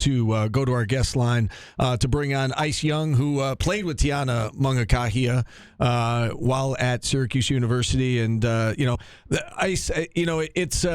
to go to our guest line to bring on Ice Young, who played with Tiana Mangakahia while at Syracuse University. And, Ice, it's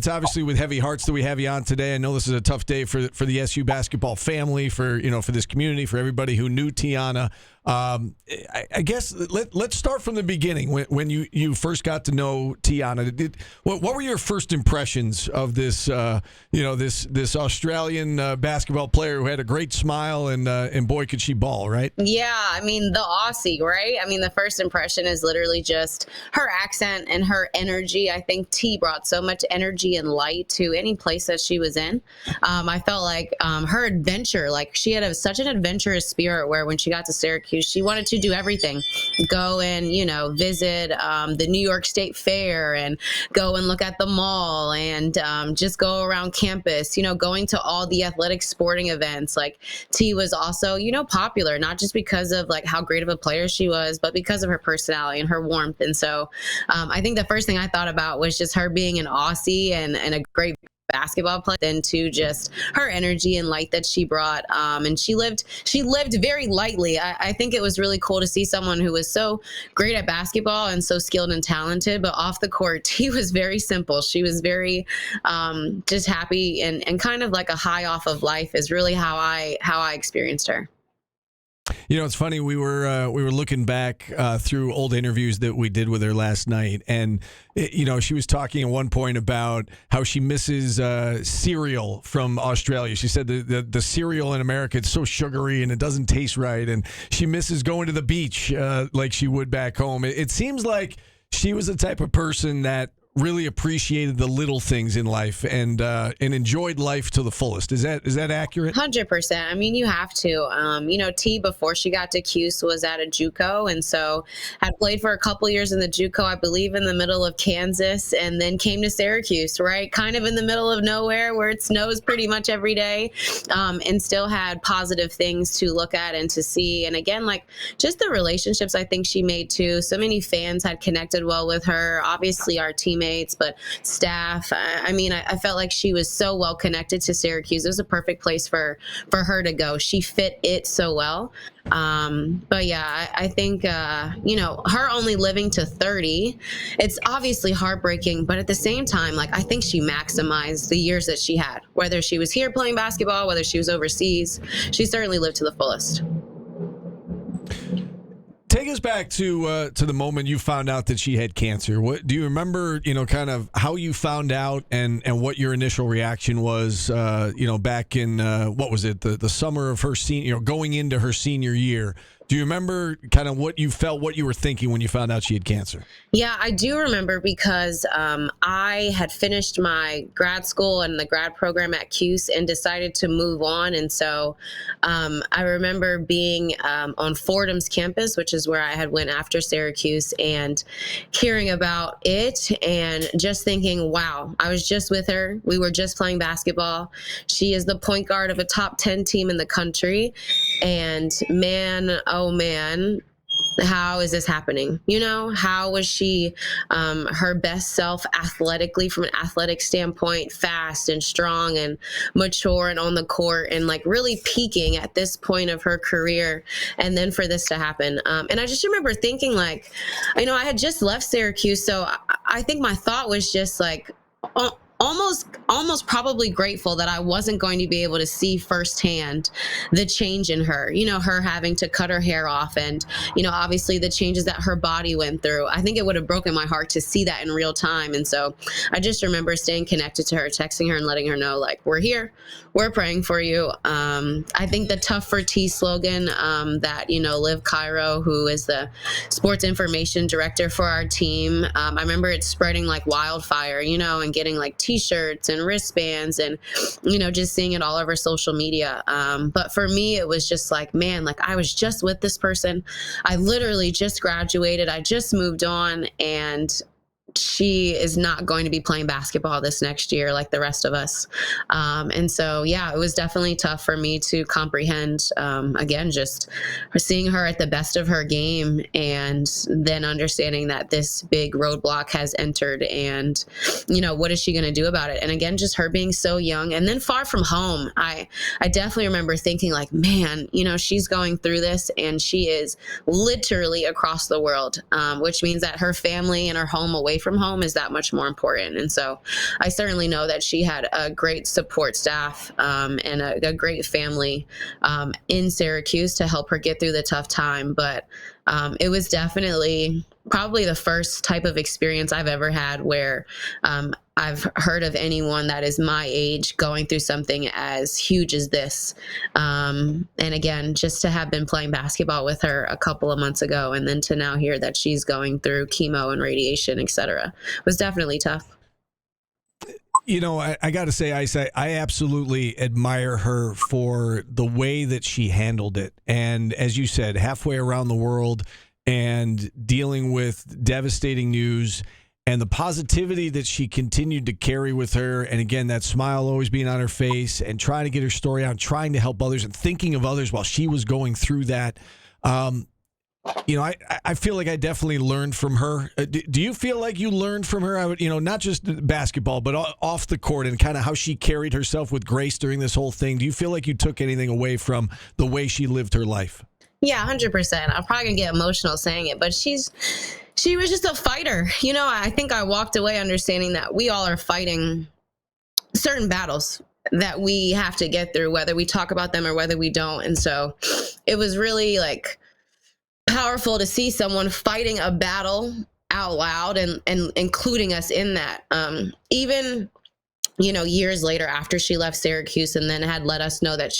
obviously with heavy hearts that we have you on today. I know this is a tough day for the SU basketball family, for this community, for everybody who knew Tiana. I guess let's start from the beginning. When you first got to know Tiana, what were your first impressions of this this Australian basketball player who had a great smile and boy could she ball, right? Yeah, I mean the Aussie, right? I mean the first impression is literally just her accent and her energy. I think T brought so much energy and light to any place that she was in. I felt like her adventure, like she had such an adventurous spirit where when she got to Syracuse, she wanted to do everything, go and, visit the New York State Fair and go and look at the mall and just go around campus, going to all the athletic sporting events. Like T was also, popular, not just because of like how great of a player she was, but because of her personality and her warmth. And so I think the first thing I thought about was just her being an Aussie and a great basketball player, than to just her energy and light that she brought. And she lived very lightly. I think it was really cool to see someone who was so great at basketball and so skilled and talented, but off the court, she was very simple. She was very just happy and kind of like a high off of life is really how I experienced her. It's funny. We were looking back through old interviews that we did with her last night, and she was talking at one point about how she misses cereal from Australia. She said the cereal in America, it's so sugary and it doesn't taste right, and she misses going to the beach like she would back home. It seems like she was the type of person that really appreciated the little things in life and enjoyed life to the fullest. Is that accurate? 100%. I mean, you have to. T, before she got to Cuse, was at a JUCO, and so had played for a couple years in the JUCO, I believe in the middle of Kansas, and then came to Syracuse, right? Kind of in the middle of nowhere where it snows pretty much every day, and still had positive things to look at and to see. And again, like just the relationships I think she made too. So many fans had connected well with her. Obviously, our teammates, but staff. I felt like she was so well connected to Syracuse. It was a perfect place for her to go. She fit it so well. But yeah, I think, her only living to 30, it's obviously heartbreaking, but at the same time, like, I think she maximized the years that she had, whether she was here playing basketball, whether she was overseas, she certainly lived to the fullest. Take us back to the moment you found out that she had cancer. What do you remember? Kind of how you found out and what your initial reaction was. Back in what was it? The summer of her senior, going into her senior year. Do you remember kind of what you felt, what you were thinking when you found out she had cancer? Yeah, I do remember because I had finished my grad school and the grad program at Cuse and decided to move on. And so I remember being on Fordham's campus, which is where I had went after Syracuse, and hearing about it and just thinking, wow, I was just with her. We were just playing basketball. She is the point guard of a top 10 team in the country. And man, oh man, how is this happening? How was she her best self athletically, from an athletic standpoint, fast and strong and mature and on the court and like really peaking at this point of her career, and then for this to happen. And I just remember thinking like, I had just left Syracuse, so I think my thought was just like, almost probably grateful that I wasn't going to be able to see firsthand the change in her, her having to cut her hair off and, obviously the changes that her body went through. I think it would have broken my heart to see that in real time. And so I just remember staying connected to her, texting her and letting her know, like, we're here, we're praying for you. I think the Tough for T slogan that, Liv Cairo, who is the sports information director for our team, I remember it spreading like wildfire, and getting like T-shirts and wristbands and, just seeing it all over social media. But for me, it was just like, man, like I was just with this person. I literally just graduated. I just moved on, and she is not going to be playing basketball this next year like the rest of us. And so, yeah, it was definitely tough for me to comprehend, again, just seeing her at the best of her game and then understanding that this big roadblock has entered and, what is she going to do about it? And again, just her being so young and then far from home. I definitely remember thinking like, man, she's going through this and she is literally across the world, which means that her family and her home away from home is that much more important. And so I certainly know that she had a great support staff and a great family in Syracuse to help her get through the tough time. But it was definitely probably the first type of experience I've ever had where I've heard of anyone that is my age going through something as huge as this. And again, just to have been playing basketball with her a couple of months ago and then to now hear that she's going through chemo and radiation, et cetera, was definitely tough. I got to say, I absolutely admire her for the way that she handled it. And as you said, halfway around the world and dealing with devastating news and the positivity that she continued to carry with her. And again, that smile always being on her face and trying to get her story out, trying to help others and thinking of others while she was going through that. I feel like I definitely learned from her. Do you feel like you learned from her? I would, not just basketball, but off the court and kind of how she carried herself with grace during this whole thing. Do you feel like you took anything away from the way she lived her life? Yeah, 100%. I'm probably gonna get emotional saying it, but she was just a fighter. I think I walked away understanding that we all are fighting certain battles that we have to get through, whether we talk about them or whether we don't. And so it was really like powerful to see someone fighting a battle out loud and including us in that. Even years later after she left Syracuse and then had let us know that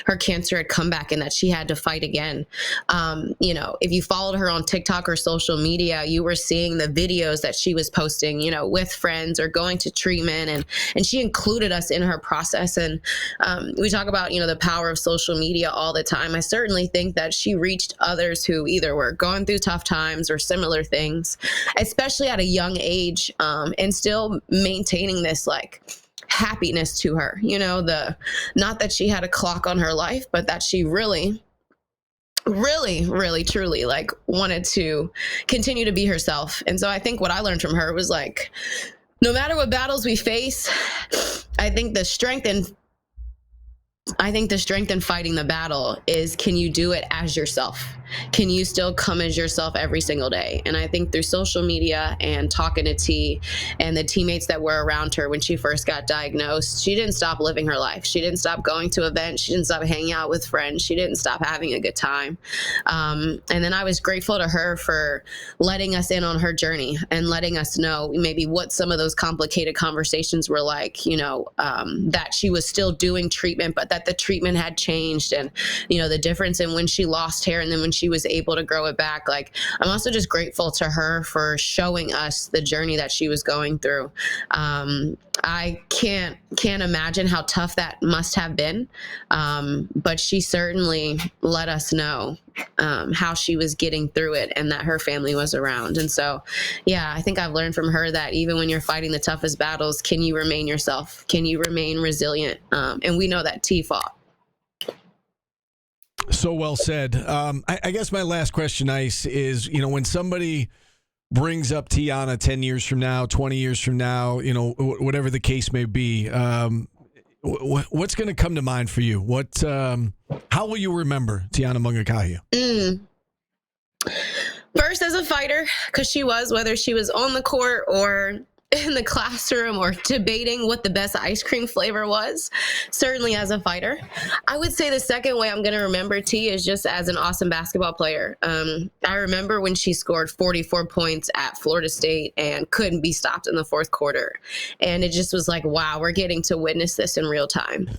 her cancer had come back and that she had to fight again. If you followed her on TikTok or social media, you were seeing the videos that she was posting, with friends or going to treatment and she included us in her process. And we talk about, the power of social media all the time. I certainly think that she reached others who either were going through tough times or similar things, especially at a young age, and still maintaining this like happiness to her, not that she had a clock on her life, but that she really, really, really, truly like wanted to continue to be herself. And so I think what I learned from her was like, no matter what battles we face, I think the strength in fighting the battle is, can you do it as yourself? Can you still come as yourself every single day? And I think through social media and talking to T and the teammates that were around her when she first got diagnosed, she didn't stop living her life. She didn't stop going to events. She didn't stop hanging out with friends. She didn't stop having a good time. And then I was grateful to her for letting us in on her journey and letting us know maybe what some of those complicated conversations were like, that she was still doing treatment, but that the treatment had changed and, the difference in when she lost hair and then when she was able to grow it back. Like, I'm also just grateful to her for showing us the journey that she was going through. I can't imagine how tough that must have been. But she certainly let us know how she was getting through it and that her family was around. And so, yeah, I think I've learned from her that even when you're fighting the toughest battles, can you remain yourself? Can you remain resilient? And we know that T fought. So well said. I guess my last question, Ice, is, when somebody brings up Tiana 10 years from now, 20 years from now, whatever the case may be, what's going to come to mind for you? How will you remember Tiana Mangakahia? First, as a fighter, because she was, whether she was on the court or in the classroom or debating what the best ice cream flavor was, certainly as a fighter. I would say the second way I'm going to remember T is just as an awesome basketball player. I remember when she scored 44 points at Florida State and couldn't be stopped in the fourth quarter. And it just was like, wow, we're getting to witness this in real time.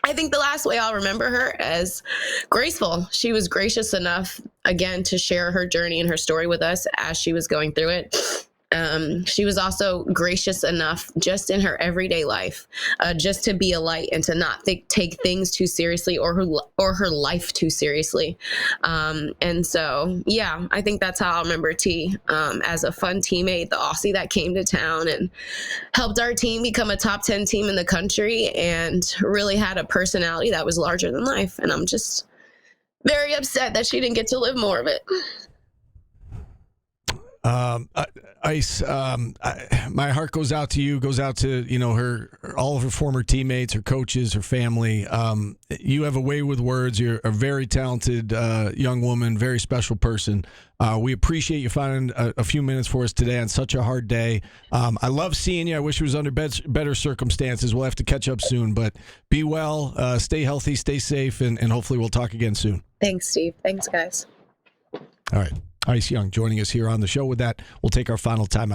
I think the last way I'll remember her as graceful. She was gracious enough, again, to share her journey and her story with us as she was going through it. she was also gracious enough just in her everyday life, just to be a light and to not take things too seriously or her life too seriously. And so, yeah, I think that's how I'll remember T, as a fun teammate, the Aussie that came to town and helped our team become a top 10 team in the country, and really had a personality that was larger than life. And I'm just very upset that she didn't get to live more of it. Ice, my heart goes out to you, goes out to, all of her former teammates, her coaches, her family. You have a way with words. You're a very talented young woman, very special person. We appreciate you finding a few minutes for us today on such a hard day. I love seeing you. I wish it was under better circumstances. We'll have to catch up soon, but be well, stay healthy, stay safe, and hopefully we'll talk again soon. Thanks, Steve. Thanks, guys. All right. Ice Young joining us here on the show. With that, we'll take our final timeout.